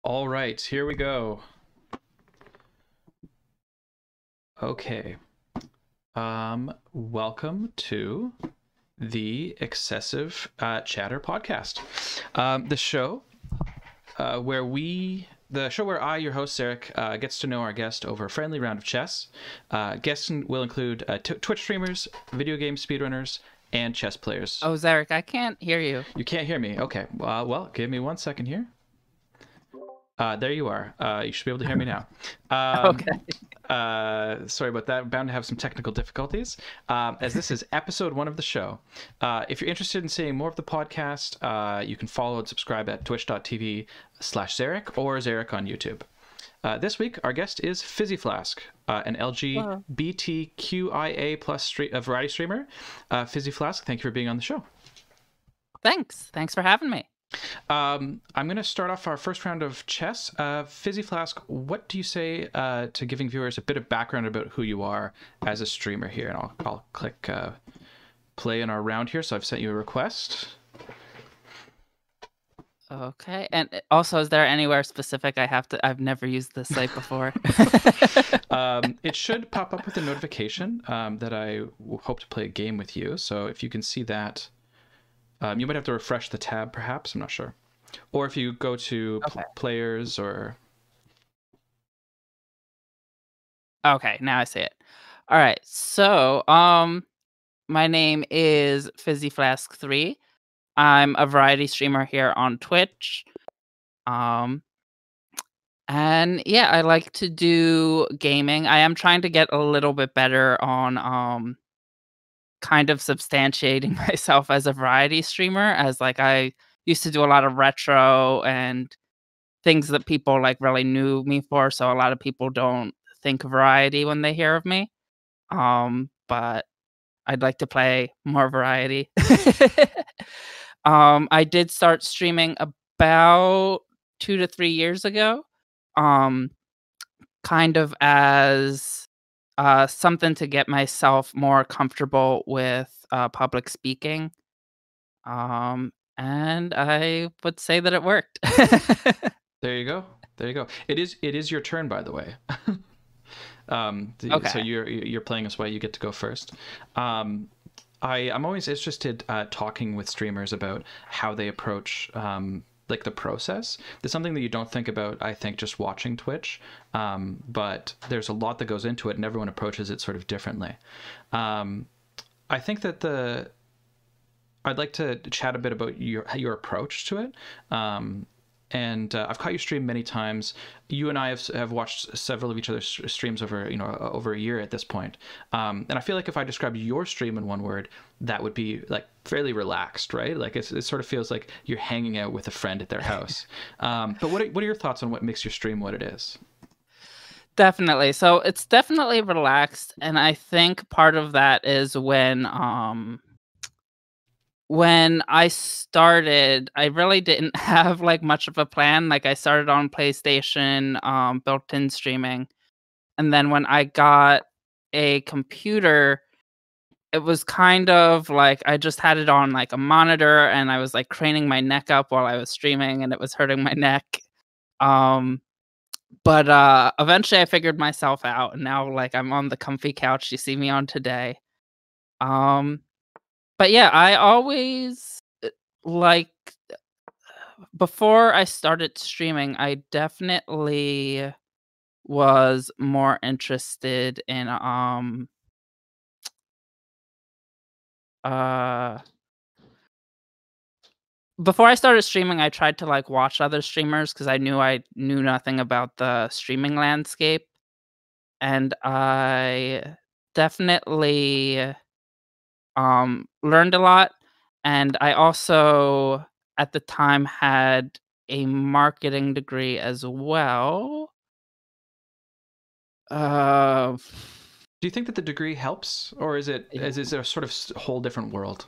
All right, here we go. Okay. Welcome to the Excessive Chatter podcast. The show where I, your host Zericc, gets to know our guest over a friendly round of chess. Guests will include Twitch streamers, video game speedrunners, and chess players. Oh, Zericc, I can't hear you. You can't hear me? Okay. Well, give me 1 second here. There you are. You should be able to hear me now. Okay. Sorry about that. I'm bound to have some technical difficulties. As this is episode 1 of the show. If you're interested in seeing more of the podcast, you can follow and subscribe at twitch.tv/Zericc or Zericc on YouTube. This week, our guest is FizzyFlask, an LGBTQIA plus variety streamer. FizzyFlask, thank you for being on the show. Thanks for having me. I'm going to start off our first round of chess. FizzyFlask, what do you say to giving viewers a bit of background about who you are as a streamer here? And I'll click play in our round here. So I've sent you a request. Okay. And also, is there anywhere specific I've never used this site before? It should pop up with a notification that I hope to play a game with you. So if you can see that, you might have to refresh the tab, perhaps. I'm not sure. Or if you go to players or... Okay, now I see it. All right. So, my name is FizzyFlask3. I'm a variety streamer here on Twitch. And yeah, I like to do gaming. I am trying to get a little bit better on kind of substantiating myself as a variety streamer, as like I used to do a lot of retro and things that people like really knew me for, so a lot of people don't think variety when they hear of me. But I'd like to play more variety. I did start streaming about 2 to 3 years ago. Kind of as something to get myself more comfortable with public speaking. And I would say that it worked. There you go. It is your turn, by the way. Okay. So you're playing this way. You get to go first. I'm always interested talking with streamers about how they approach like the process. There's something that you don't think about, I think, just watching Twitch, but there's a lot that goes into it, and everyone approaches it sort of differently. I think that I'd like to chat a bit about your approach to it. And I've caught you stream many times. You and I have watched several of each other's streams over a year at this point. And I feel like if I described your stream in one word, that would be like fairly relaxed, right? Like it sort of feels like you're hanging out with a friend at their house. But what are your thoughts on what makes your stream what it is? Definitely. So it's definitely relaxed, and I think part of that is when I started, I really didn't have like much of a plan. Like I started on PlayStation, built-in streaming. And then when I got a computer, it was kind of like I just had it on like a monitor, and I was like craning my neck up while I was streaming, and it was hurting my neck. But eventually I figured myself out, and now like I'm on the comfy couch you see me on today. But yeah, I always like before I started streaming, I definitely was more interested in before I started streaming, I tried to like watch other streamers because I knew nothing about the streaming landscape, and I definitely learned a lot. And I also at the time had a marketing degree as well. Do you think that the degree helps, or is it a sort of whole different world?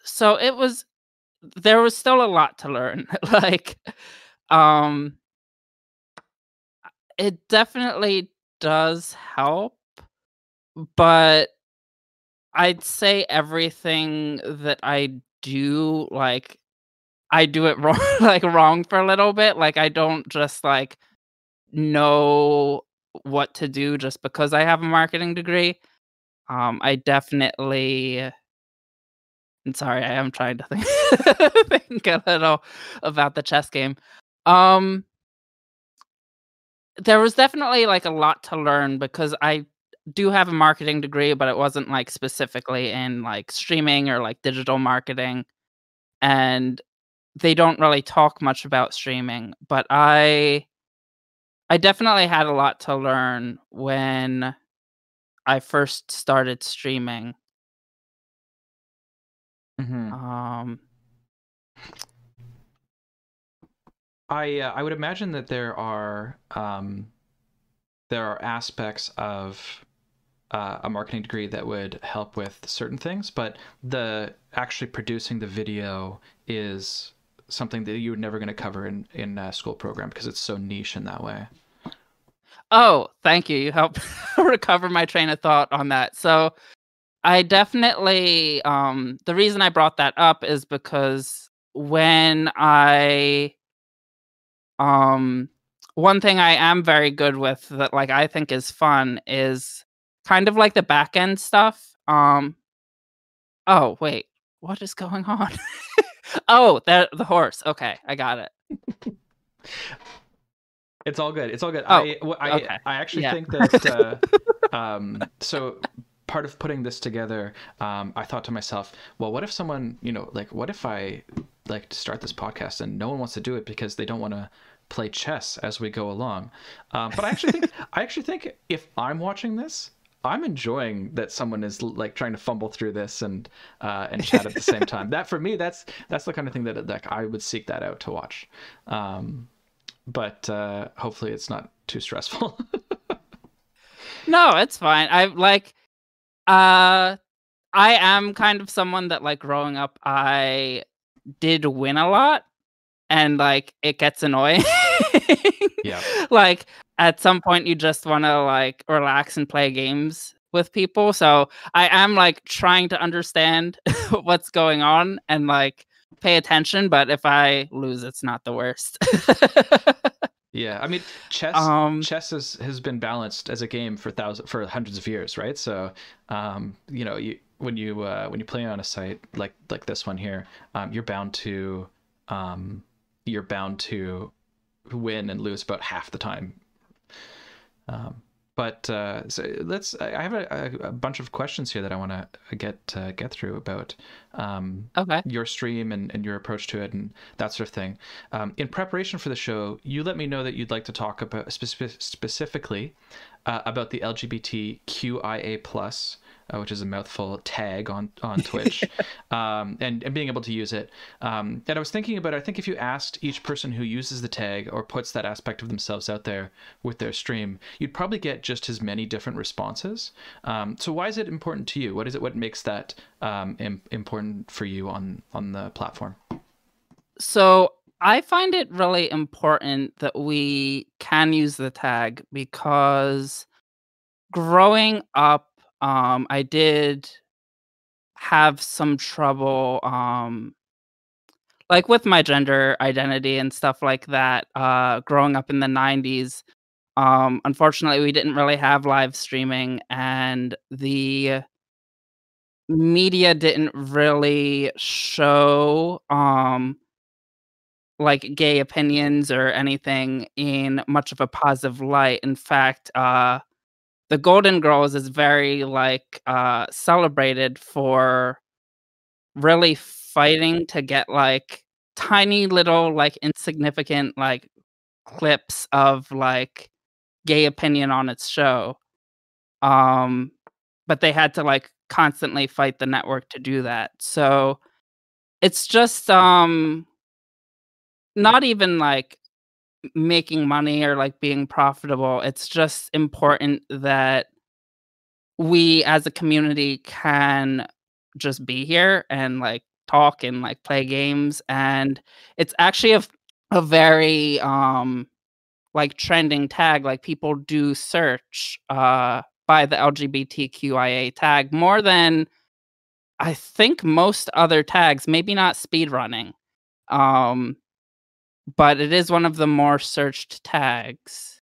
So there was still a lot to learn. Like, it definitely does help, but I'd say everything that I do, like, I do it wrong like, wrong for a little bit, like, I don't just, like, know what to do just because I have a marketing degree. I definitely and sorry, I am trying to think think a little about the chess game. Um, there was definitely, like, a lot to learn because I do have a marketing degree, but it wasn't, like, specifically in, like, streaming or, like, digital marketing, and they don't really talk much about streaming, but I definitely had a lot to learn when I first started streaming. Hmm. Um I would imagine that there are aspects of a marketing degree that would help with certain things, but the actually producing the video is something that you're never going to cover in a school program because it's so niche in that way. Oh, thank you. You helped recover my train of thought on that. So, I definitely the reason I brought that up is because when I um one thing I am very good with that like I think is fun is kind of like the back end stuff. Oh, wait. What is going on? Oh, the horse. Okay, I got it. It's all good. It's all good. Oh, I okay. I actually Yeah. think that so part of putting this together, I thought to myself, well, what if someone, like, what if I like to start this podcast and no one wants to do it because they don't want to play chess as we go along. But I actually think if I'm watching this, I'm enjoying that someone is like trying to fumble through this and chat at the same time. That for me, that's the kind of thing that like I would seek that out to watch. But hopefully it's not too stressful. No, it's fine. Uh I am kind of someone that like growing up I did win a lot and like it gets annoying. Yeah. Like at some point you just want to like relax and play games with people. So I am like trying to understand what's going on and like pay attention, but if I lose it's not the worst. Yeah, I mean, um chess has been balanced as a game for hundreds of years, right? So, when you play on a site like this one here, um, you're bound to win and lose about half the time. Um, but so I have a bunch of questions here that I want to get through about okay. your stream and your approach to it and that sort of thing. In preparation for the show, you let me know that you'd like to talk about specifically about the LGBTQIA plus, which is a mouthful tag on Twitch, and being able to use it. And I was thinking about, I think if you asked each person who uses the tag or puts that aspect of themselves out there with their stream, you'd probably get just as many different responses. So why is it important to you? What is it? What makes that important for you on the platform? So I find it really important that we can use the tag because growing up, I did have some trouble, like with my gender identity and stuff like that. Growing up in the 90s, unfortunately, we didn't really have live streaming, and the media didn't really show, like gay opinions or anything in much of a positive light. In fact, the Golden Girls is very like celebrated for really fighting to get like tiny little like insignificant like clips of like gay opinion on its show. Um but they had to like constantly fight the network to do that. So it's just not even like making money or like being profitable. It's just important that we as a community can just be here and like talk and like play games, and it's actually a very like trending tag. Like people do search by the LGBTQIA tag more than I think most other tags, maybe not speedrunning. Um, but it is one of the more searched tags.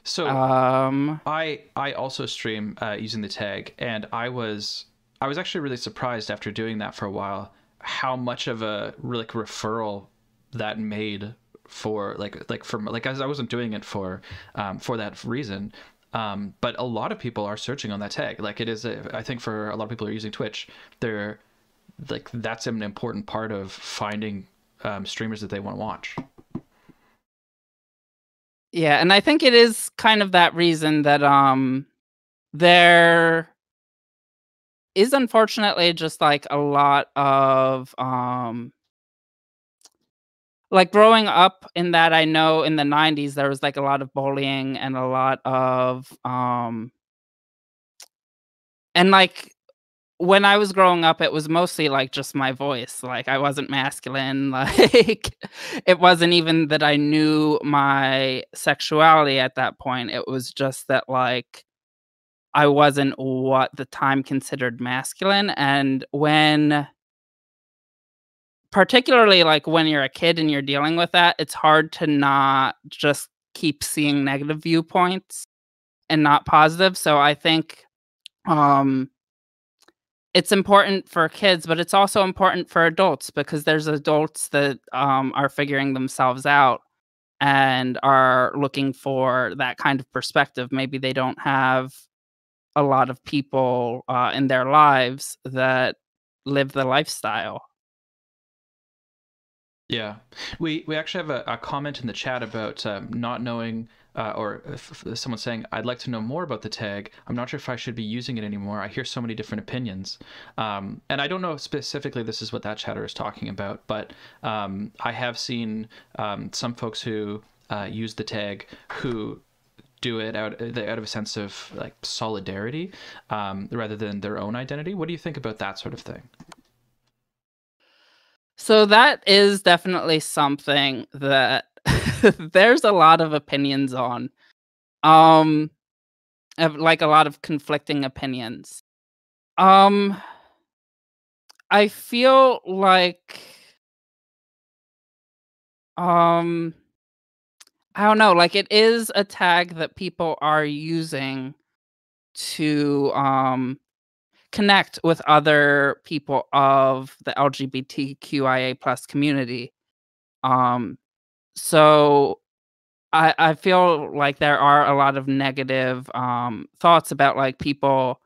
So Um, I also stream using the tag, and I was actually really surprised after doing that for a while how much of a like referral that made for like as I wasn't doing it for that reason. But a lot of people are searching on that tag. Like it is, I think for a lot of people who are using Twitch, they're like that's an important part of finding streamers that they want to watch. yeah, and I think it is kind of that reason that there is unfortunately just like a lot of like growing up in that I know in the 90s there was like a lot of bullying and a lot of and like when I was growing up it was mostly like just my voice. Like I wasn't masculine, like it wasn't even that I knew my sexuality at that point. It was just that like I wasn't what the time considered masculine. And when particularly, like, when you're a kid and you're dealing with that, it's hard to not just keep seeing negative viewpoints and not positive. So I think, um, it's important for kids, but it's also important for adults because there's adults that, are figuring themselves out and are looking for that kind of perspective. Maybe they don't have a lot of people, in their lives that live the lifestyle. Yeah, we actually have a comment in the chat about not knowing, or if someone saying, "I'd like to know more about the tag. I'm not sure if I should be using it anymore. I hear so many different opinions." And I don't know specifically this is what that chatter is talking about, but I have seen some folks who use the tag who do it out of a sense of like solidarity rather than their own identity. What do you think about that sort of thing? So that is definitely something that there's a lot of opinions on. Um, like a lot of conflicting opinions. Um, I feel like um I don't know, like it is a tag that people are using to connect with other people of the LGBTQIA plus community. Um, so I feel like there are a lot of negative thoughts about like people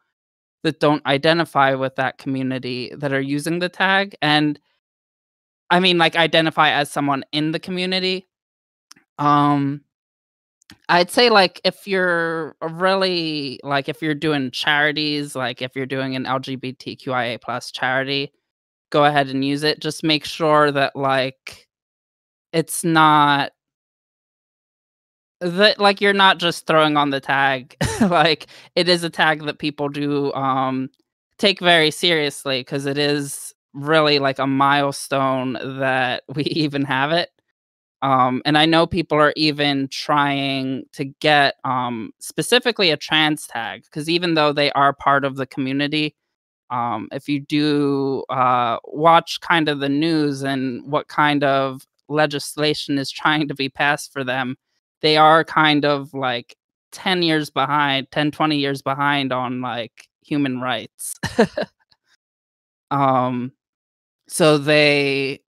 that don't identify with that community that are using the tag. And I mean like identify as someone in the community. Um I'd say like if you're really like if you're doing charities, like if you're doing an LGBTQIA plus charity, go ahead and use it. Just make sure that like it's not that like, you're not just throwing on the tag, like, it is a tag that people do, take very seriously because it is really, like, a milestone that we even have it, and I know people are even trying to get, specifically a trans tag because even though they are part of the community, if you do, watch kind of the news and what kind of legislation is trying to be passed for them, they are kind of like 10 years behind, 10, 20 years behind on like human rights. um, so I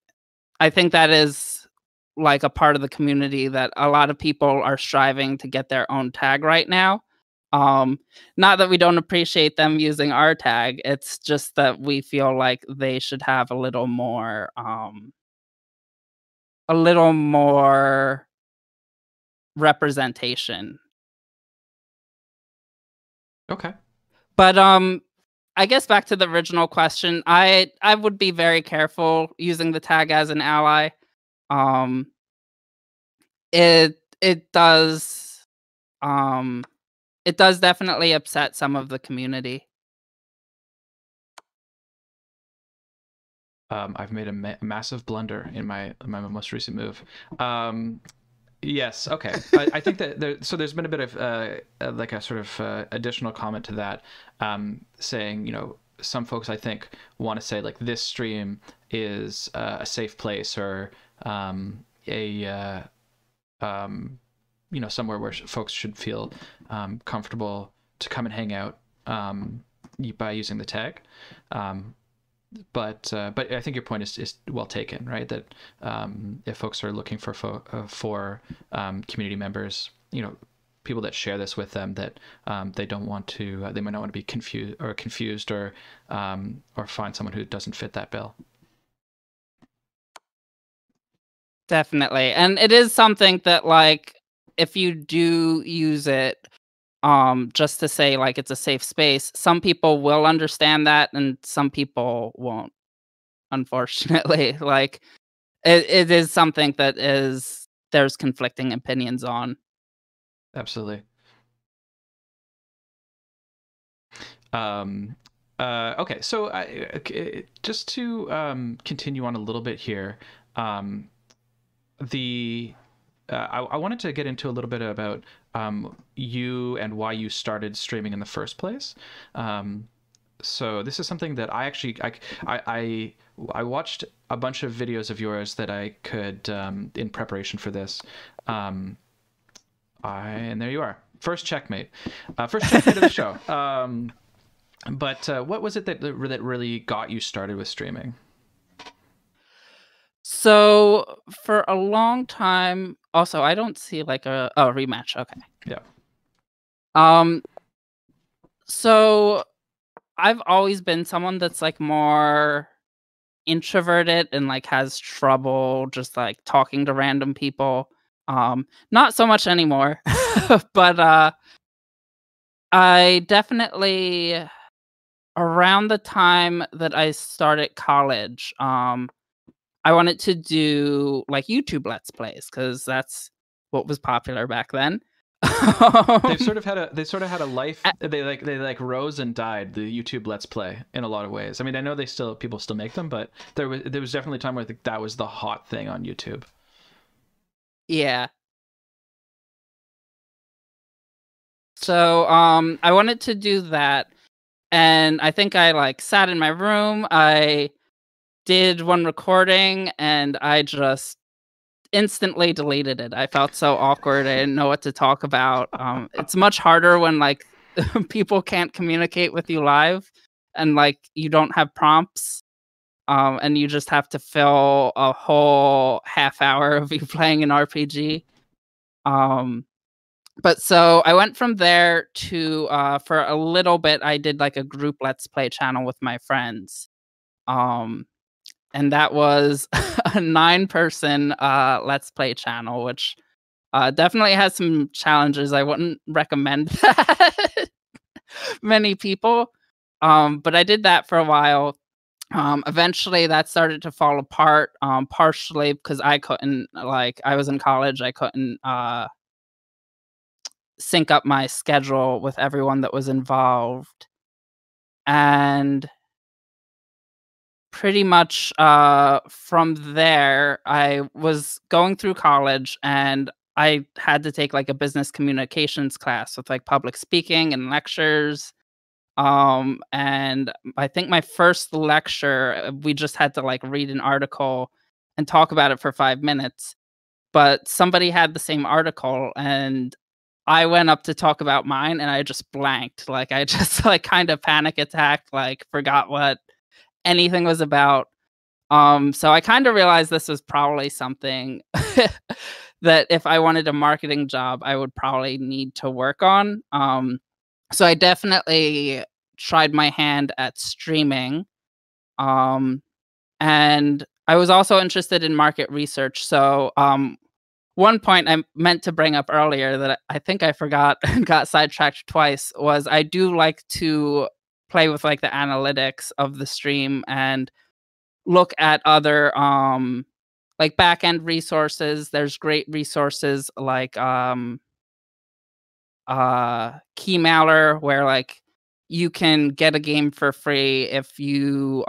think that is like a part of the community that a lot of people are striving to get their own tag right now. Um, not that we don't appreciate them using our tag, it's just that we feel like they should have a little more representation. Okay. But I guess back to the original question, I would be very careful using the tag as an ally. Um, it does um it does definitely upset some of the community. I've made a massive blunder in my most recent move. Um, yes, okay. I think that there's been a bit of like a sort of additional comment to that, saying some folks, I think, want to say like this stream is a safe place, or a somewhere where folks should feel comfortable to come and hang out by using the tag. But I think your point is well taken, right? That if folks are looking for community members, people that share this with them, that they don't want to, they might not want to be confused or find someone who doesn't fit that bill. Definitely. And it is something that, like, if you do use it just to say like it's a safe space, some people will understand that and some people won't, unfortunately. Like it is something that there's conflicting opinions on. Absolutely. Okay, so just to continue on a little bit here, I wanted to get into a little bit about you and why you started streaming in the first place. So this is something that I actually I watched a bunch of videos of yours that I could in preparation for this. And there you are, first checkmate of the show. But what was it that really got you started with streaming? So for a long time, also I don't see like a rematch. Okay. Yeah. So I've always been someone that's like more introverted and like has trouble just like talking to random people. Not so much anymore. But I definitely, around the time that I started college, I wanted to do like YouTube Let's Plays because that's what was popular back then. They've sort of had a life. They rose and died, the YouTube Let's Play, in a lot of ways. I mean, I know people still make them, but there was definitely a time where that was the hot thing on YouTube. Yeah. So I wanted to do that, and I think I like sat in my room. I did one recording, and I just instantly deleted it. I felt so awkward. I didn't know what to talk about. It's much harder when like people can't communicate with you live, and like you don't have prompts, and you just have to fill a whole half hour of you playing an RPG. But so I went from there to for a little bit I did like a group Let's Play channel with my friends. And that was a 9-person Let's Play channel, which definitely has some challenges. I wouldn't recommend that many people. But I did that for a while. Eventually that started to fall apart, partially because I couldn't, like, I was in college, I couldn't sync up my schedule with everyone that was involved. And pretty much from there, I was going through college and I had to take like a business communications class with like public speaking and lectures. And I think my first lecture, we just had to like read an article and talk about it for 5 minutes. But somebody had the same article and I went up to talk about mine and I just blanked. Like I just like kind of panic attacked, like forgot what anything was about. So I kind of realized this was probably something that if I wanted a marketing job, I would probably need to work on. So I definitely tried my hand at streaming. And I was also interested in market research. So one point I meant to bring up earlier that I think I forgot and got sidetracked twice was I do like to play with like the analytics of the stream and look at other like back end resources. There's great resources like Keymailer, where like you can get a game for free if you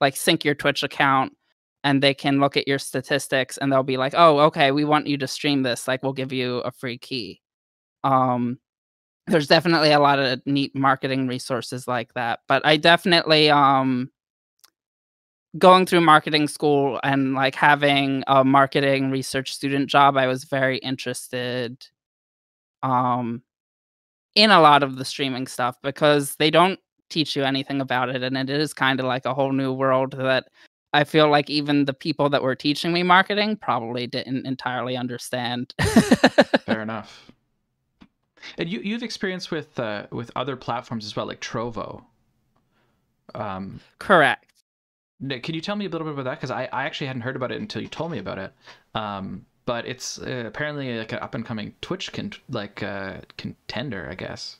like sync your Twitch account, and they can look at your statistics and they'll be like, oh, okay, we want you to stream this, like we'll give you a free key. there's definitely a lot of neat marketing resources like that. But I definitely going through marketing school and like having a marketing research student job, I was very interested um in a lot of the streaming stuff because they don't teach you anything about it, and it is kind of like a whole new world that I feel like even the people that were teaching me marketing probably didn't entirely understand. Fair enough. And you've experience with other platforms as well, like Trovo. Um, Correct. Nick, can you tell me a little bit about that? Because I actually hadn't heard about it until you told me about it. But it's apparently like an up and coming Twitch contender, I guess.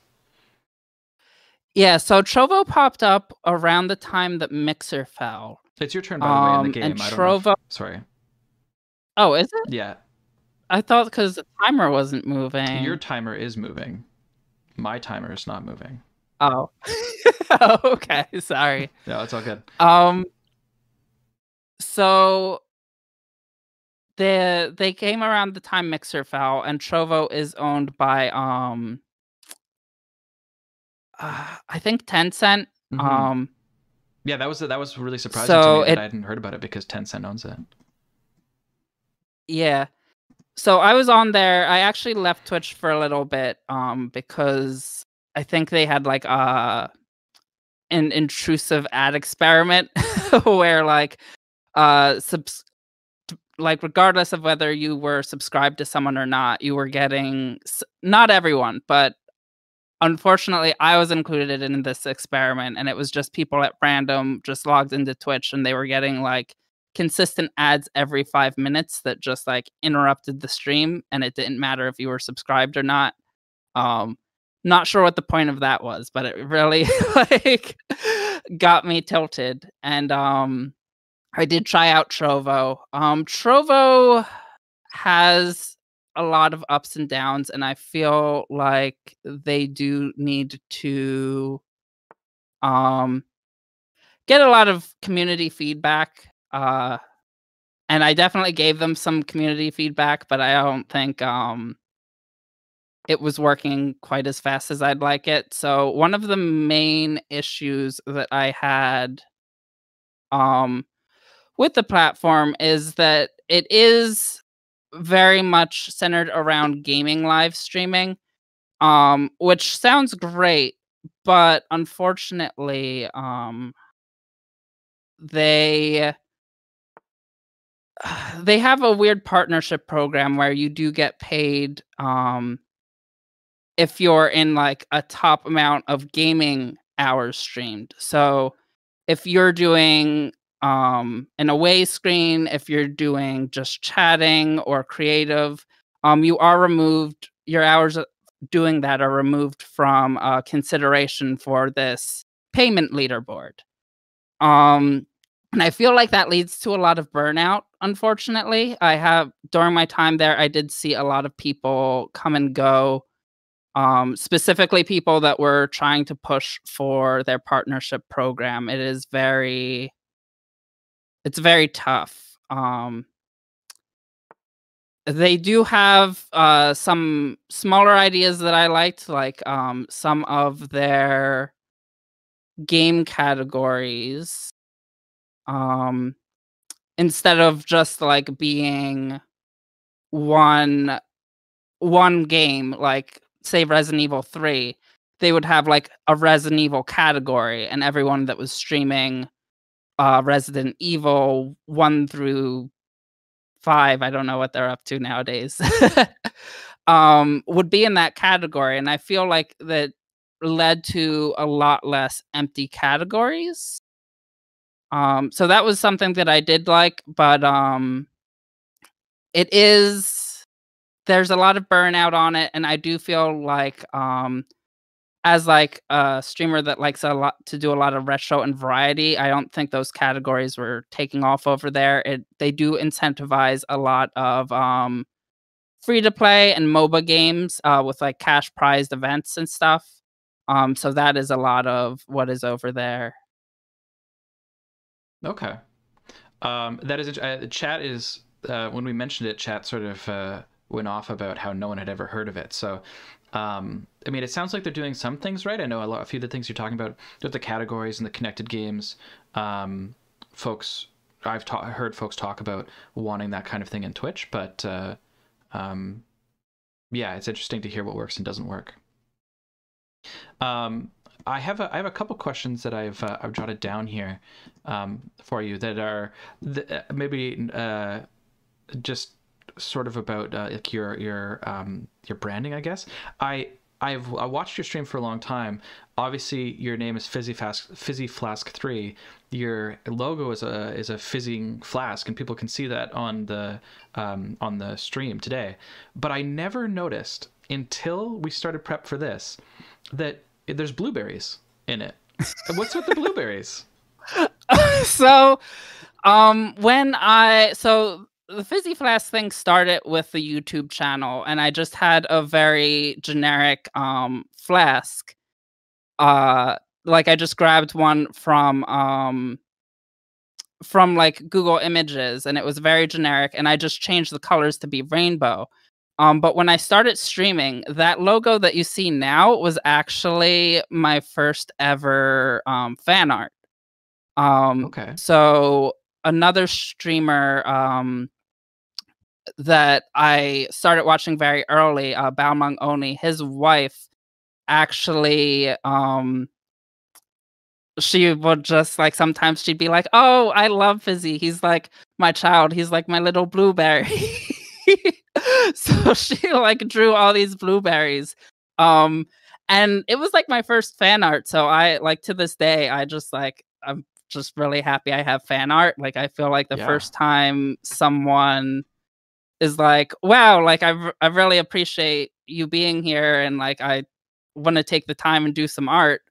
Yeah, so Trovo popped up around the time that Mixer fell. It's your turn, by the way, in the And game. I don't know if... Trovo Sorry. Oh, is it? Yeah. I thought because the timer wasn't Your moving. timer is moving. My timer is not moving. Oh. Oh, okay, sorry. No, it's all good. So they came around the time Mixer fell, and Trovo is owned by I think Tencent. Mm-hmm. Yeah, that was really surprising to So me that I hadn't heard about it because Tencent owns it. Yeah. So I was on there. I actually left Twitch for a little bit because I think they had like an intrusive ad experiment where like like regardless of whether you were subscribed to someone or not, you were getting not everyone, but unfortunately I was included in this experiment, and it was just people at random just logged into Twitch, and they were getting like consistent ads every 5 minutes that just like interrupted the stream, and it didn't matter if you were subscribed or not. Um Not sure what the point of that was, but it really like got me tilted. And I did try out Trovo. Trovo has a lot of ups and downs, and I feel like they do need to um get a lot of community feedback. And I definitely gave them some community feedback, but I don't think it was working quite as fast as I'd like it. So one of the main issues that I had um with the platform is that it is very much centered around gaming live streaming, which sounds great, but unfortunately, they they have a weird partnership program where you do get paid if you're in like a top amount of gaming hours streamed. So if you're doing an away screen, if you're doing just chatting or creative, you are removed, your hours doing that are removed from consideration for this payment leaderboard. And I feel like that leads to a lot of burnout, unfortunately. I have during my time there, I did see a lot of people come and go, specifically people that were trying to push for their partnership program. It's very tough. They do have some smaller ideas that I liked, like some of their game categories. Um, Instead of just like being one one game, like say Resident Evil 3, they would have like a Resident Evil category, and everyone that was streaming Resident Evil 1 through 5, I don't know what they're up to nowadays, would be in that category. And I feel like that led to a lot less empty categories. So that was something that I did like, but it is there's a lot of burnout on it, and I do feel like as like a streamer that likes a lot to do a lot of retro and variety, I don't think those categories were taking off over there. They do incentivize a lot of free to play and MOBA games with like cash prized events and stuff. So that is a lot of what is over there. Okay. That is chat is when we mentioned it, chat sort of went off about how no one had ever heard of it. So I mean, it sounds like they're doing some things right. I know a few of the things you're talking about, the categories and the connected games. Folks, heard folks talk about wanting that kind of thing in Twitch, but yeah, it's interesting to hear what works and doesn't work. I have a couple questions that I've jotted down here for you that are maybe just sort of about like your branding, I guess. I watched your stream for a long time. Obviously, your name is FizzyFlask3. Your logo is a fizzing flask, and people can see that on the stream today. But I never noticed until we started prep for this that there's blueberries in it. What's with the blueberries? So, the Fizzy Flask thing started with the YouTube channel, and I just had a very generic flask. Like I just grabbed one from like Google Images, and it was very generic, and I just changed the colors to be rainbow. But when I started streaming, that logo that you see now was actually my first ever fan art. Okay. So another streamer that I started watching very early, Balmung Oni, his wife actually she would just like sometimes she'd be like, "Oh, I love Fizzy. He's like my child. He's like my little blueberry." So she like drew all these blueberries. And it was like my first fan art. So I like to this day, I'm just really happy I have fan art. Like I feel like the Yeah. first time someone is like, wow, like I really appreciate you being here, and like I want to take the time and do some art.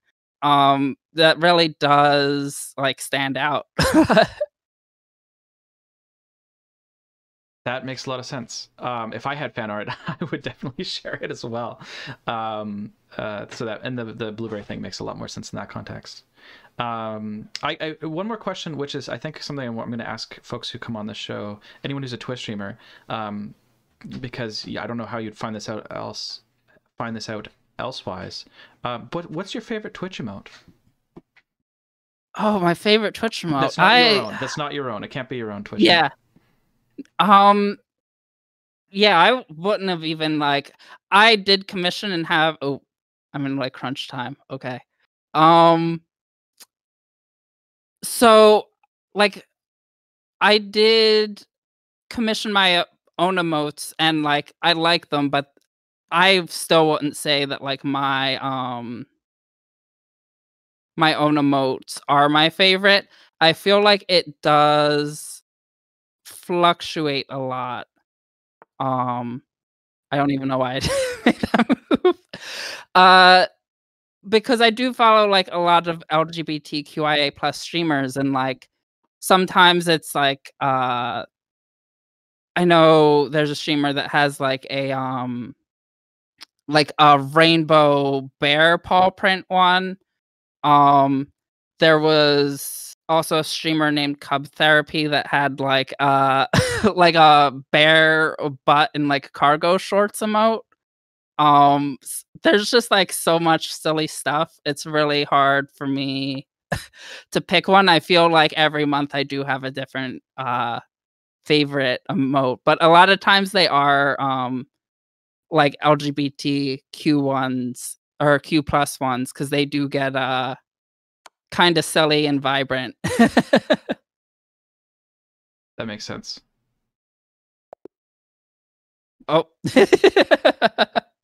That really does like stand out. That makes a lot of sense. If I had fan art, I would definitely share it as well. So that, and the blueberry thing makes a lot more sense in that context. I one more question, which is I think something I'm going to ask folks who come on the show, anyone who's a Twitch streamer, because yeah, I don't know how you'd find this out elsewise. But what's your favorite Twitch emote? Oh, my favorite Twitch emote. That's not your own. That's not your own. It can't be your own Twitch Yeah. emote. Yeah, I wouldn't have even like I did commission and have I'm in like crunch time. Okay. So like I did commission my own emotes, and like I like them, but I still wouldn't say that like my own emotes are my favorite. I feel like it does fluctuate a lot. I don't even know why I made that move. Uh, because I do follow like a lot of LGBTQIA plus streamers, and like sometimes it's I know there's a streamer that has like a rainbow bear paw print one. Um, there was also a streamer named Cub Therapy that had like like a bear butt in like cargo shorts emote. There's just like so much silly stuff. It's really hard for me to pick one. I feel like every month I do have a different favorite emote, but a lot of times they are like LGBTQ ones or Q plus ones, because they do get kind of silly and vibrant. That makes sense. Oh.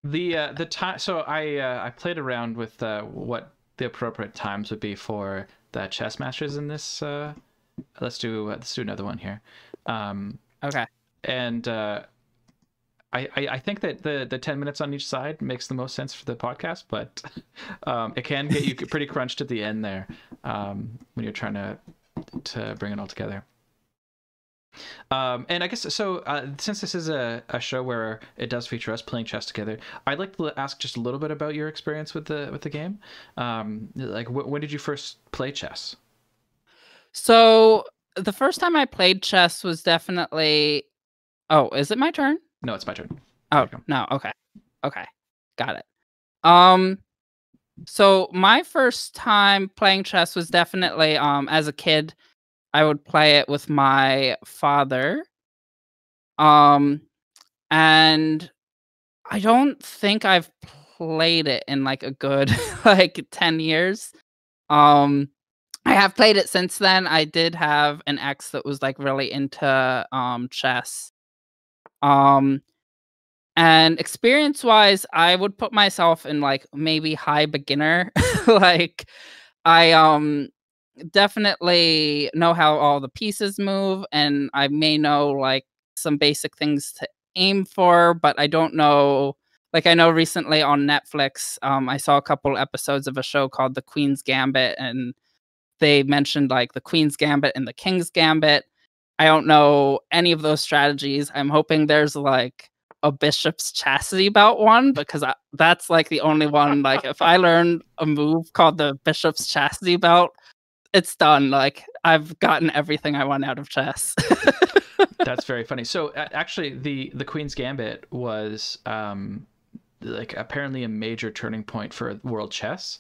The time. So I played around with what the appropriate times would be for the chess matches in this. Let's do another one here. Okay. And I think that the 10 minutes on each side makes the most sense for the podcast, but it can get you pretty crunched at the end there when you're trying to bring it all together. And I guess so. Since this is a show where it does feature us playing chess together, I'd like to ask just a little bit about your experience with the game. Like, when did you first play chess? So the first time I played chess was definitely. Oh, is it my turn? No, it's my turn. Oh no. Okay. Okay. Got it. Um, so my first time playing chess was definitely as a kid. I would play it with my father. Um, and I don't think I've played it in like a good like 10 years. Um, I have played it since then. I did have an ex that was like really into chess. Um, and experience wise, I would put myself in like maybe high beginner. Like I definitely know how all the pieces move, and I may know like some basic things to aim for, but I don't know. Like I know recently on Netflix, I saw a couple episodes of a show called The Queen's Gambit, and they mentioned like the Queen's Gambit and the King's Gambit. I don't know any of those strategies. I'm hoping there's like a bishop's chastity belt one because that's like the only one. Like if I learn a move called the bishop's chastity belt, it's done. Like I've gotten everything I want out of chess. That's very funny. So actually, the Queen's Gambit was like apparently a major turning point for world chess,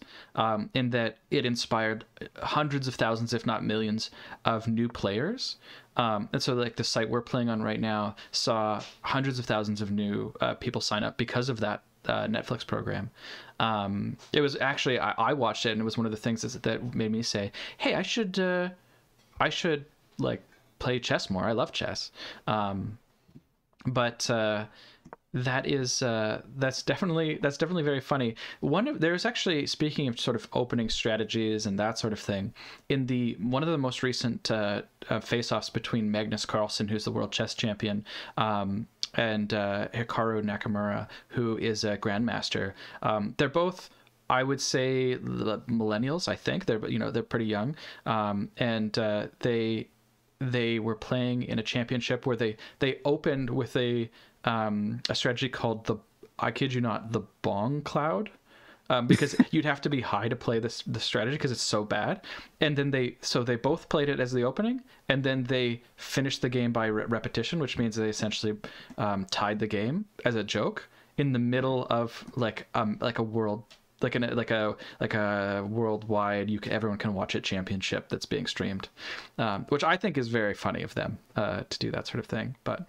in that it inspired hundreds of thousands, if not millions, of new players. And so like the site we're playing on right now saw hundreds of thousands of new people sign up because of that Netflix program. It was actually I watched it, and it was one of the things that made me say, "Hey, I should like play chess more. I love chess." But that's definitely very funny. There's actually, speaking of sort of opening strategies and that sort of thing, in the one of the most recent face-offs between Magnus Carlsen, who's the world chess champion, and Hikaru Nakamura, who is a grandmaster. They're both, I would say, millennials. I think they're pretty young, and they were playing in a championship where they opened with a strategy called I kid you not, the Bong Cloud, because you'd have to be high to play the strategy because it's so bad. And then they both played it as the opening, and then they finished the game by repetition, which means they essentially tied the game as a joke in the middle of like a world. Like a worldwide, everyone can watch it championship that's being streamed, which I think is very funny of them to do that sort of thing. But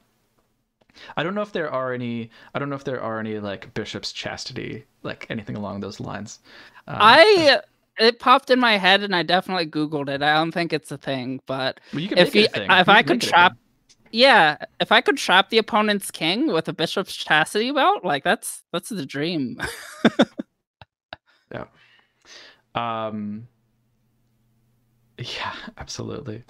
I don't know if there are any. I don't know if there are any like bishop's chastity, like anything along those lines. It popped in my head, and I definitely Googled it. I don't think it's a thing, but well, you can make it a thing. If I could trap, yeah, if I could trap the opponent's king with a bishop's chastity belt, like that's the dream. Yeah. Yeah, absolutely.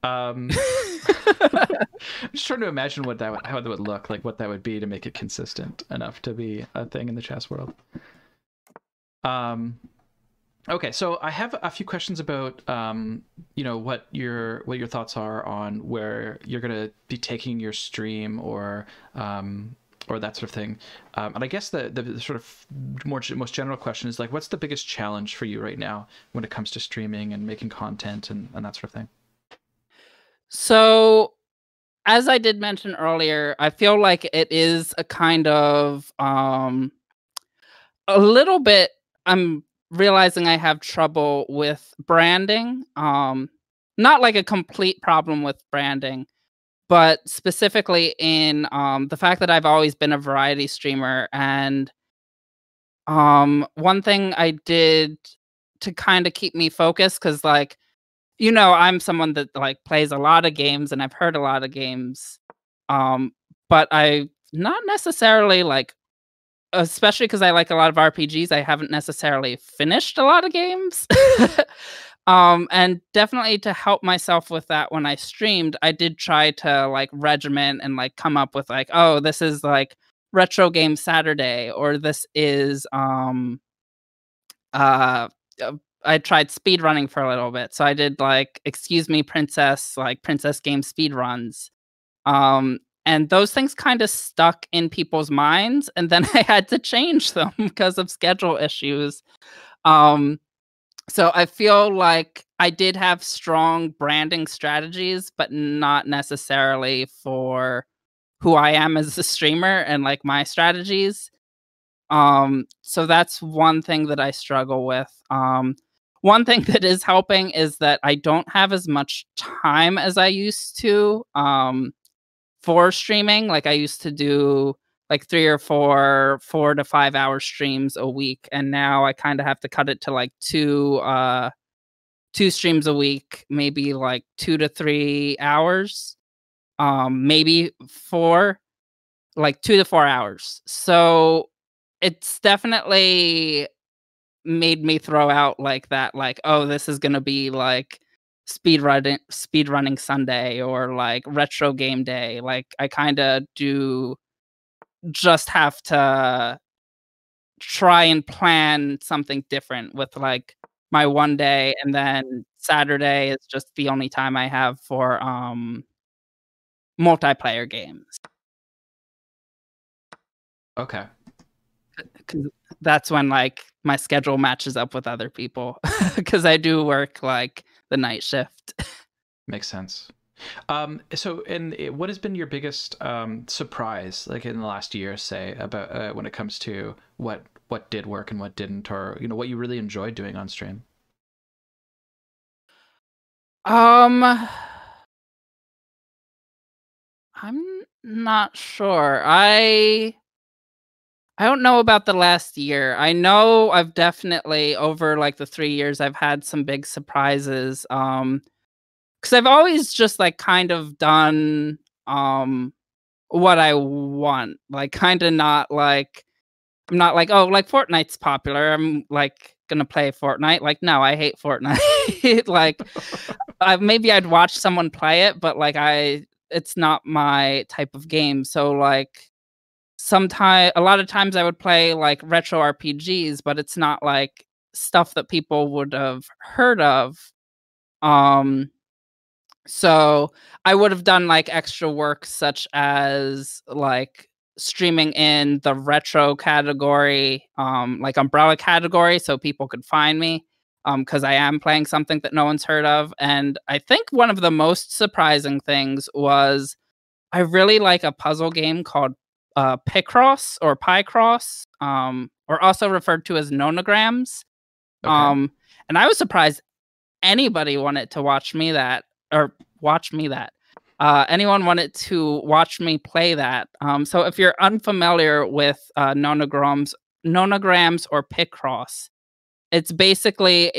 I'm just trying to imagine how that would look, like what that would be to make it consistent enough to be a thing in the chess world. Okay, so I have a few questions about what your thoughts are on where you're gonna be taking your stream or that sort of thing. And I guess the sort of most general question is like, what's the biggest challenge for you right now when it comes to streaming and making content and that sort of thing? So, as I did mention earlier, I feel like it is a kind of a little bit. I'm realizing I have trouble with branding. Not like a complete problem with branding, but specifically in the fact that I've always been a variety streamer. And one thing I did to kind of keep me focused, because like, I'm someone that like plays a lot of games and I've heard a lot of games. But I not necessarily like, especially because I like a lot of RPGs, I haven't necessarily finished a lot of games. And definitely to help myself with that when I streamed, I did try to like regiment and like come up with like, oh, this is like retro game Saturday, or this is uh I tried speed running for a little bit. So I did like excuse me princess, like princess game speed runs. And those things kind of stuck in people's minds, and then I had to change them because of schedule issues. Um so I feel like I did have strong branding strategies, but not necessarily for who I am as a streamer and like my strategies. So that's one thing that I struggle with. One thing that is helping is that I don't have as much time as I used to for streaming. Like I used to do like 4 to 5 hour streams a week, and now I kind of have to cut it to like two streams a week, maybe like 2 to 3 hours, maybe four, like 2 to 4 hours. So it's definitely made me throw out like that, like, oh, this is gonna be like speed running Sunday or like retro game day. Like I kind of do just have to try and plan something different with like my one day, and then Saturday is just the only time I have for multiplayer games. Okay. 'Cause that's when like my schedule matches up with other people because I do work like the night shift. Makes sense. So, and what has been your biggest surprise, like in the last year, say, about when it comes to what did work and what didn't, or what you really enjoyed doing on stream? Um, I'm not sure. I don't know about the last year. I know I've definitely over like the 3 years I've had some big surprises. Because I've always just like kind of done what I want. Like kind of not like I'm not like, oh, like Fortnite's popular, I'm like gonna play Fortnite. Like, no, I hate Fortnite. Like maybe I'd watch someone play it, but like it's not my type of game. So like a lot of times I would play like retro RPGs, but it's not like stuff that people would have heard of. Um so I would have done like extra work such as like streaming in the retro category, like umbrella category, so people could find me. Because I am playing something that no one's heard of. And I think one of the most surprising things was I really like a puzzle game called Picross or Picross, or also referred to as nonograms. Okay. And I was surprised anybody wanted to watch me that or watch me that. Anyone wanted to watch me play that. So if you're unfamiliar with nonograms or Picross, it's basically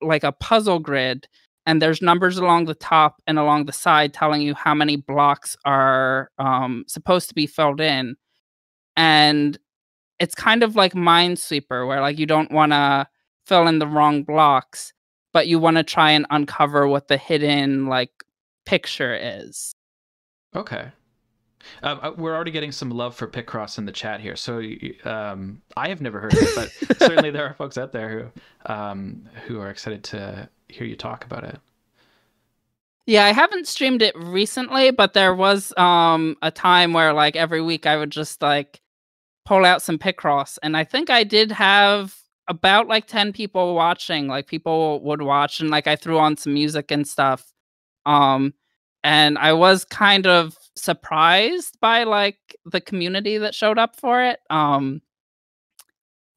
like a puzzle grid, and there's numbers along the top and along the side telling you how many blocks are supposed to be filled in. And it's kind of like Minesweeper, where like you don't want to fill in the wrong blocks, but you want to try and uncover what the hidden like picture is. Okay. We're already getting some love for Picross in the chat here. So I have never heard of it, but certainly there are folks out there who are excited to hear you talk about it. Yeah, I haven't streamed it recently, but there was a time where like every week I would just like pull out some Picross, and I think I did have about like 10 people watching. Like people would watch, and like I threw on some music and stuff. Um and I was kind of surprised by like the community that showed up for it.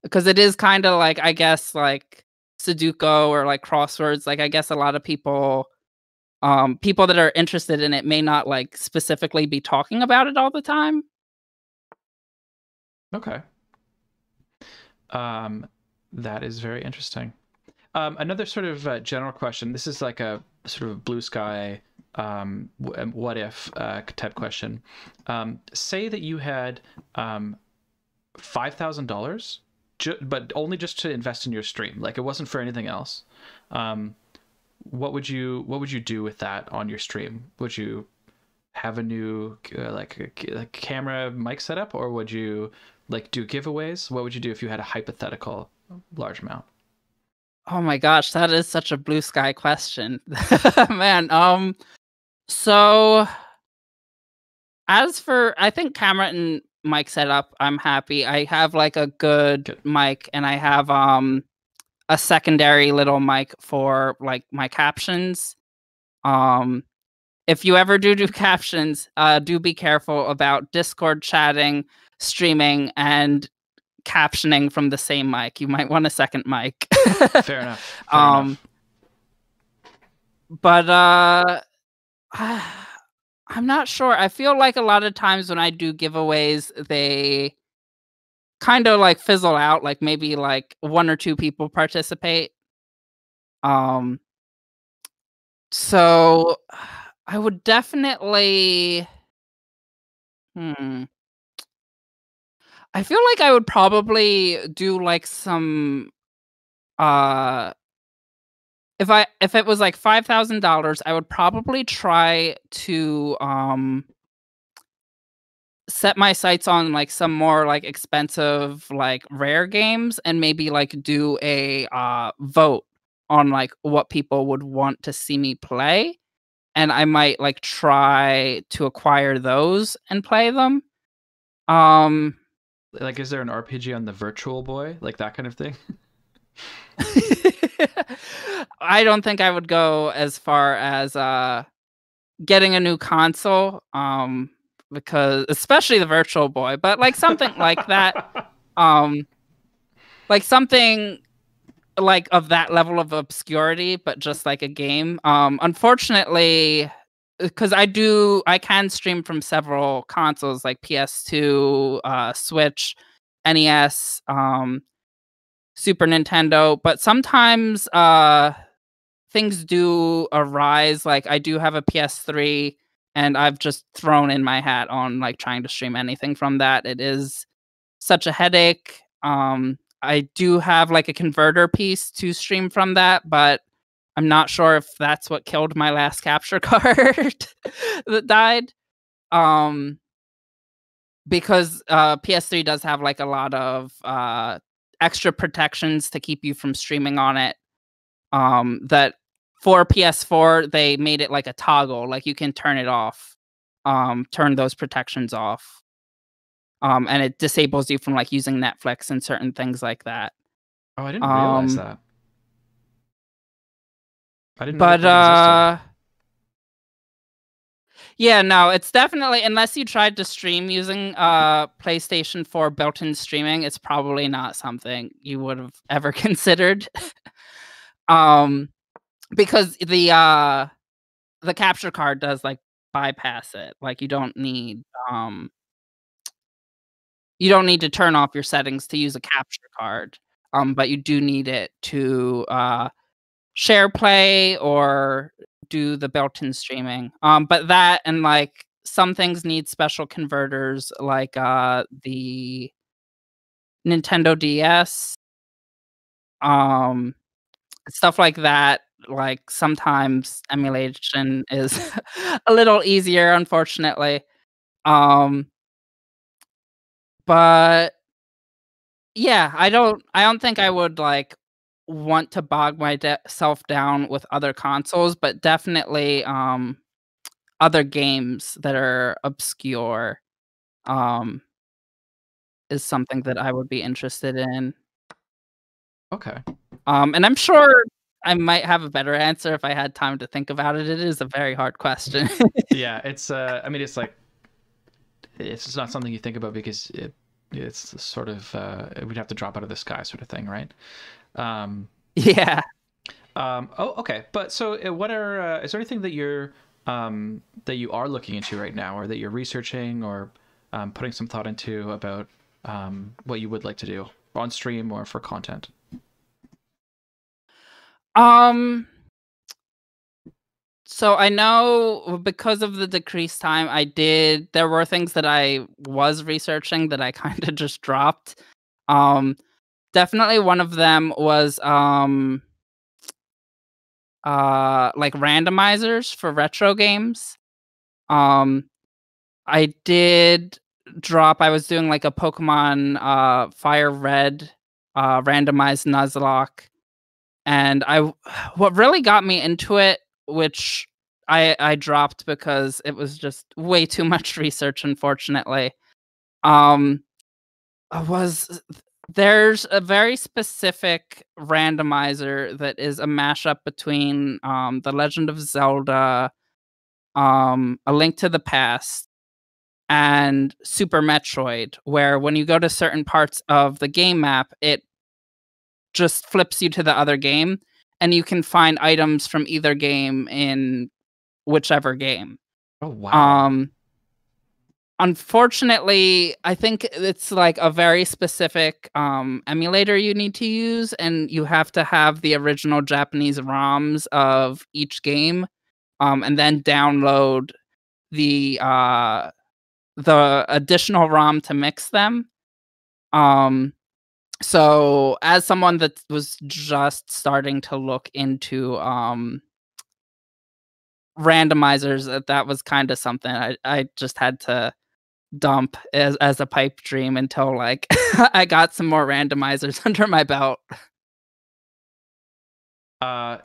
Because it is kind of like, I guess, like Sudoku or like crosswords. Like I guess a lot of people that are interested in it may not like specifically be talking about it all the time. Okay. That is very interesting. Another sort of general question. This is like a sort of blue sky, what if type question. Say that you had $5,000, but only just to invest in your stream. Like it wasn't for anything else. What would you do with that on your stream? Would you have a new like a camera mic setup, or would you like do giveaways? What would you do if you had a hypothetical large amount? Oh my gosh, that is such a blue sky question. Man, so as for I think camera and mic setup, I'm happy. I have like a good mic, and I have a secondary little mic for like my captions. Um if you ever do captions, do be careful about Discord chatting, streaming, and captioning from the same mic. You might want a second mic. Fair enough. Fair enough. But I'm not sure. I feel like a lot of times when I do giveaways, they kind of like fizzle out. Like maybe like 1 or 2 people participate. So I would definitely. Hmm. I feel like I would probably do like some. If it was like $5,000, I would probably try to set my sights on like some more like expensive like rare games and maybe like do a vote on like what people would want to see me play, and I might like try to acquire those and play them. Um Like, is there an RPG on the Virtual Boy, like that kind of thing? I don't think I would go as far as getting a new console, because especially the Virtual Boy, but like something like that, um, like something like of that level of obscurity, but just like a game. Unfortunately, because I can stream from several consoles like PS2, Switch, NES, Super Nintendo, but sometimes things do arise. Like I do have a PS3 and I've just thrown in my hat on like trying to stream anything from that. It is such a headache. I do have like a converter piece to stream from that, but I'm not sure if that's what killed my last capture card that died. Um, because PS3 does have like a lot of extra protections to keep you from streaming on it. That for PS4 they made it like a toggle, like you can turn it off, turn those protections off, and it disables you from like using Netflix and certain things like that. Oh, I didn't realize Um, that. I didn't know but that existed. yeah, no, it's definitely, unless you tried to stream using PlayStation 4 built-in streaming, it's probably not something you would have ever considered. um, because the capture card does like bypass it. Like you don't need to turn off your settings to use a capture card. But you do need it to share play or do the built-in streaming. But that and like some things need special converters, like the Nintendo DS, um, stuff like that. Like sometimes emulation is a little easier, unfortunately. Um, but yeah, I don't think I would like want to bog myself down with other consoles, but definitely other games that are obscure um is something that I would be interested in. Okay. And I'm sure I might have a better answer if I had time to think about it. It is a very hard question. Yeah, it's I mean, it's like it's not something you think about because it's sort of it would have to drop out of the sky sort of thing, right? Um, Yeah. oh, okay. But so, what are is there anything that you are looking into right now, or that you're researching, or putting some thought into about what you would like to do on stream or for content? Um So I know because of the decreased time, there were things that I was researching that I kind of just dropped. Um, Definitely one of them was like randomizers for retro games. Um, I did I was doing like a Pokemon Fire Red randomized Nuzlocke, and what really got me into it, which I dropped because it was just way too much research, unfortunately. Um, was There's a very specific randomizer that is a mashup between The Legend of Zelda, A Link to the Past, and Super Metroid, where when you go to certain parts of the game map, it just flips you to the other game, and you can find items from either game in whichever game. Oh wow. Um, Unfortunately, I think it's like a very specific emulator you need to use, and you have to have the original Japanese ROMs of each game, and then download the additional ROM to mix them. Um, so as someone that was just starting to look into randomizers, that was kind of something I just had to dump as a pipe dream until like I got some more randomizers under my belt. Uh,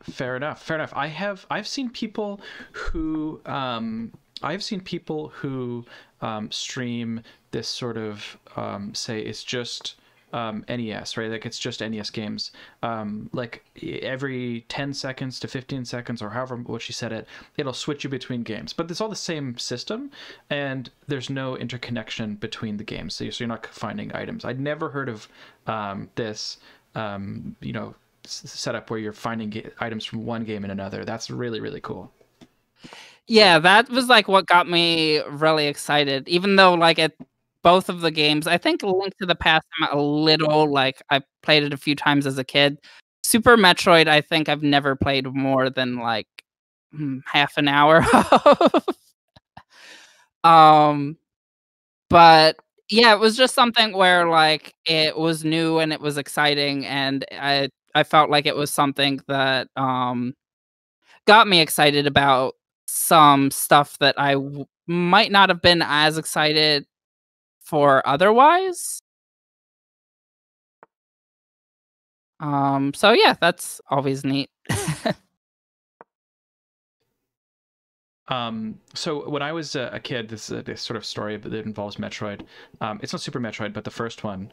Fair enough. Fair enough. I've seen people who stream this sort of say it's just NES, right? Like it's just NES games. Like every 10 seconds to 15 seconds or however what she said it, it'll switch you between games. But it's all the same system and there's no interconnection between the games. So you're not finding items. I'd never heard of this you know, setup where you're finding items from one game in another. That's really, really cool. Yeah, that was like what got me really excited. Even though like at both of the games, I think Link to the Past I'm a little like I played it a few times as a kid. Super Metroid, I think I've never played more than like half an hour of. Um But, yeah, it was just something where, like, it was new and it was exciting, and I felt like it was something that, got me excited about some stuff that I might not have been as excited for otherwise. So yeah, that's always neat. So when I was a kid, this sort of story that involves Metroid. It's not Super Metroid, but the first one.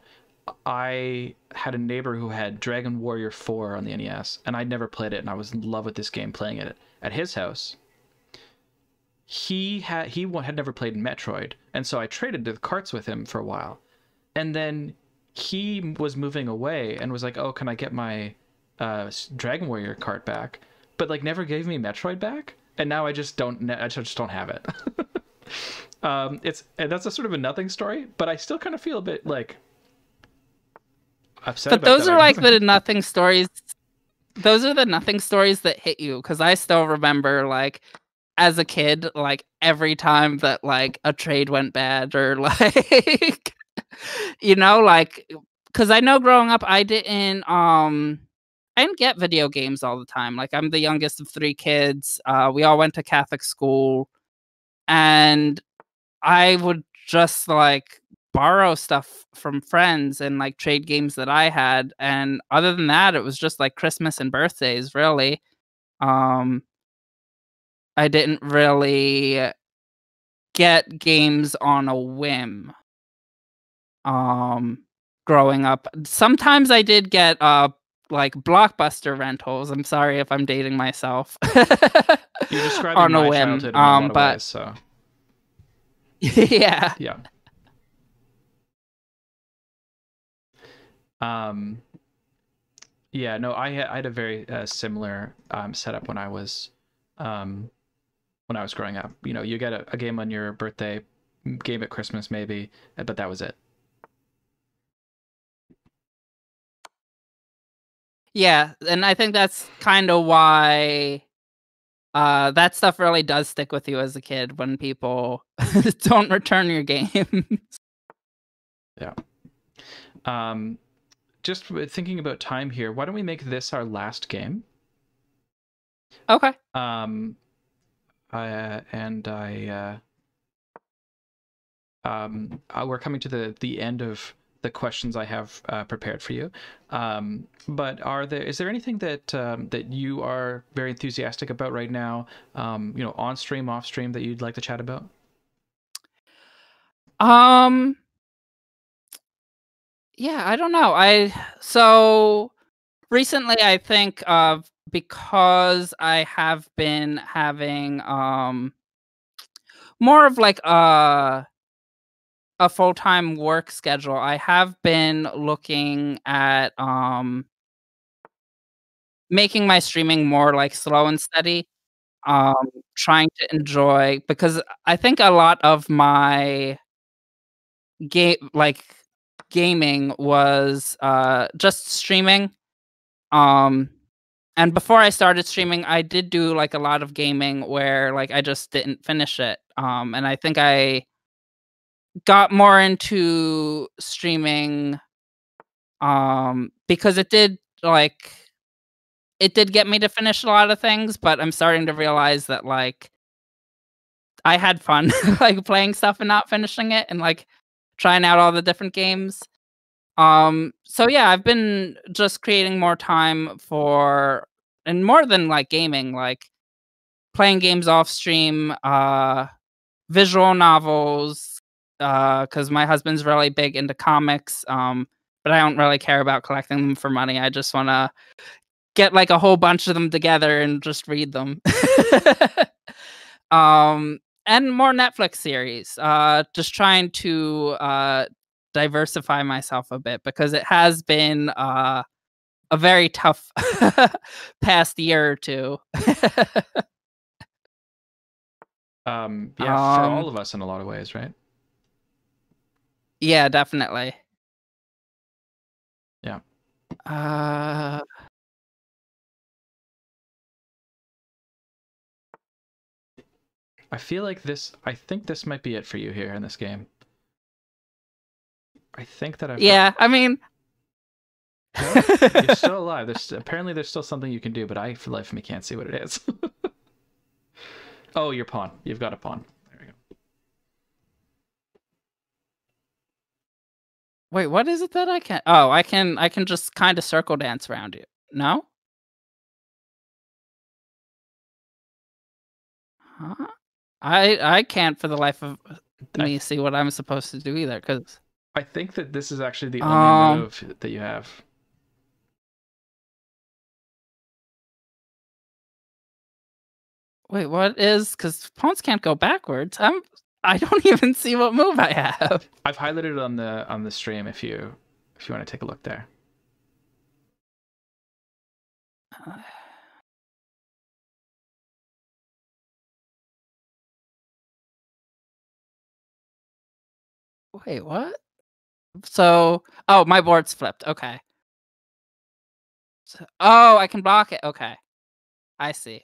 I had a neighbor who had Dragon Warrior 4 on the NES, and I'd never played it, and I was in love with this game playing it at his house. He had never played Metroid, and so I traded the carts with him for a while, and then he was moving away and was like, "Oh, can I get my Dragon Warrior cart back?" But like never gave me Metroid back, and now I just don't have it. And that's a sort of a nothing story, but I still kind of feel a bit like upset But about those that, are I like guess. the nothing stories. Those are the nothing stories that hit you because I still remember, like, as a kid, like, every time that, like, a trade went bad or, like, like, because I know growing up, I didn't get video games all the time. Like, I'm the youngest of 3 kids, we all went to Catholic school, and I would just, like, borrow stuff from friends and, like, trade games that I had, and other than that, it was just, like, Christmas and birthdays, really. Um, I didn't really get games on a whim, um, growing up. Sometimes I did get, like, Blockbuster rentals. I'm sorry if I'm dating myself. You're describing On a my whim, childhood in a lot of but ways, so yeah. yeah. Um, yeah, no, I had a very similar setup um, when I was growing up. You know, you get a game on your birthday, game at Christmas maybe, but that was it. Yeah, and I think that's kinda why, that stuff really does stick with you as a kid when people don't return your game. Yeah. Um, just thinking about time here, why don't we make this our last game? Okay. Um, and we're coming to the end of the questions I have prepared for you. But is there anything that you are very enthusiastic about right now? You know, on stream, off stream, that you'd like to chat about? Um, yeah, I don't know. So recently I think of because I have been having more of like a full-time work schedule, I have been looking at making my streaming more like slow and steady. Um, Trying to enjoy, because I think a lot of my like gaming was just streaming. Um and before I started streaming, I did do like a lot of gaming where like I just didn't finish it. And I think I got more into streaming because it did get me to finish a lot of things, but I'm starting to realize that like I had fun like playing stuff and not finishing it, and like trying out all the different games. So yeah, I've been just creating more time for, and more than like gaming, like playing games off stream, visual novels, because my husband's really big into comics, but I don't really care about collecting them for money. I just want to get like a whole bunch of them together and just read them. And more Netflix series. Just trying to diversify myself a bit, because it has been a very tough past year or two. Yeah, for all of us in a lot of ways, right? Yeah, definitely. Yeah. I feel like I think this might be it for you here in this game. I think that Yeah, I mean... No, you're still alive. Apparently there's still something you can do, but I, for life of me, can't see what it is. Oh, your pawn. You've got a pawn. There we go. Wait, what is it that I can... Oh, I can just kind of circle dance around you. No? Huh? I can't for the life of me see what I'm supposed to do either, because... I think that this is actually the only move that you have. Wait, what is... Because pawns can't go backwards. I don't even see what move I have. I've highlighted it on the stream if you want to take a look there. Wait, what? So, oh, my board's flipped. Okay. So, oh, I can block it. Okay. I see.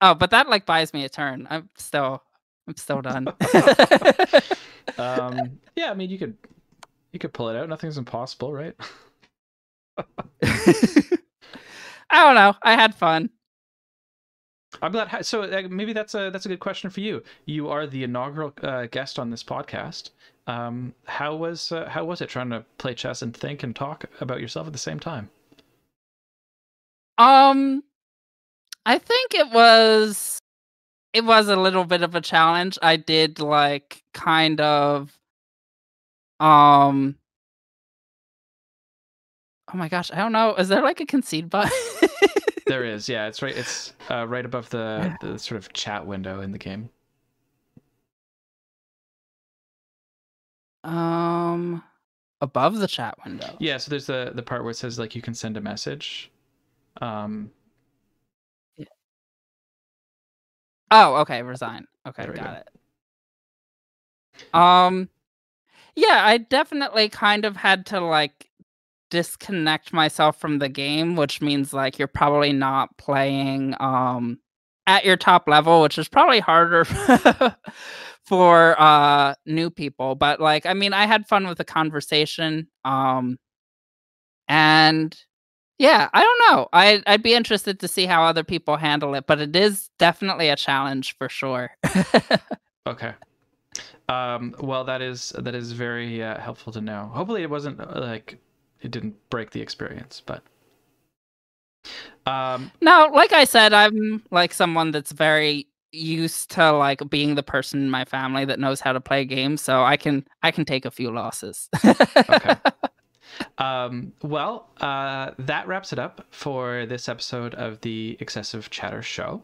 Oh, but that like buys me a turn. I'm still done. Yeah, I mean you could pull it out. Nothing's impossible, right? I don't know. I had fun. I'm glad. So maybe that's a good question for you. You are the inaugural guest on this podcast. How was it trying to play chess and think and talk about yourself at the same time? I think it was a little bit of a challenge. I did like kind of oh my gosh, I don't know. Is there like a concede button? There is, yeah. It's right. It's right above the sort of chat window in the game. Above the chat window. Yeah. So there's the part where it says like you can send a message. Yeah. Oh, okay. Resign. Okay, got it. Yeah, I definitely kind of had to like disconnect myself from the game, which means like you're probably not playing at your top level, which is probably harder for new people. But like, I mean, I had fun with the conversation. And yeah, I don't know. I'd be interested to see how other people handle it, but it is definitely a challenge for sure. Okay. Well, that is very helpful to know. Hopefully, it wasn't like it didn't break the experience, but no, like I said, I'm like someone that's very used to like being the person in my family that knows how to play games, so I can take a few losses. Okay. Well, that wraps it up for this episode of the Excessive Chatter Show.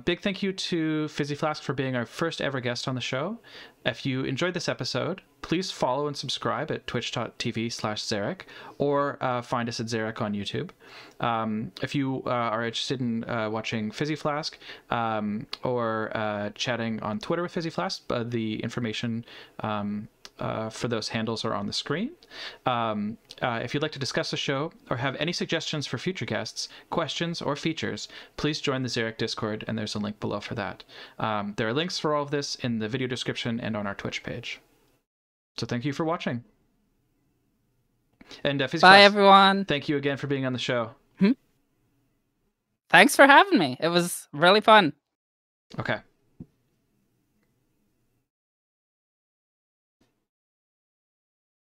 Big thank you to FizzyFlask for being our first ever guest on the show. If you enjoyed this episode, please follow and subscribe at twitch.tv/Zericc or find us at Zericc on YouTube. If you are interested in watching FizzyFlask or chatting on Twitter with FizzyFlask, the information for those handles are on the screen. If you'd like to discuss the show or have any suggestions for future guests, questions, or features, please join the Zericc Discord, and there's a link below for that. There are links for all of this in the video description and on our Twitch page. So thank you for watching. And Bye, everyone. Thank you again for being on the show. Thanks for having me. It was really fun. Okay.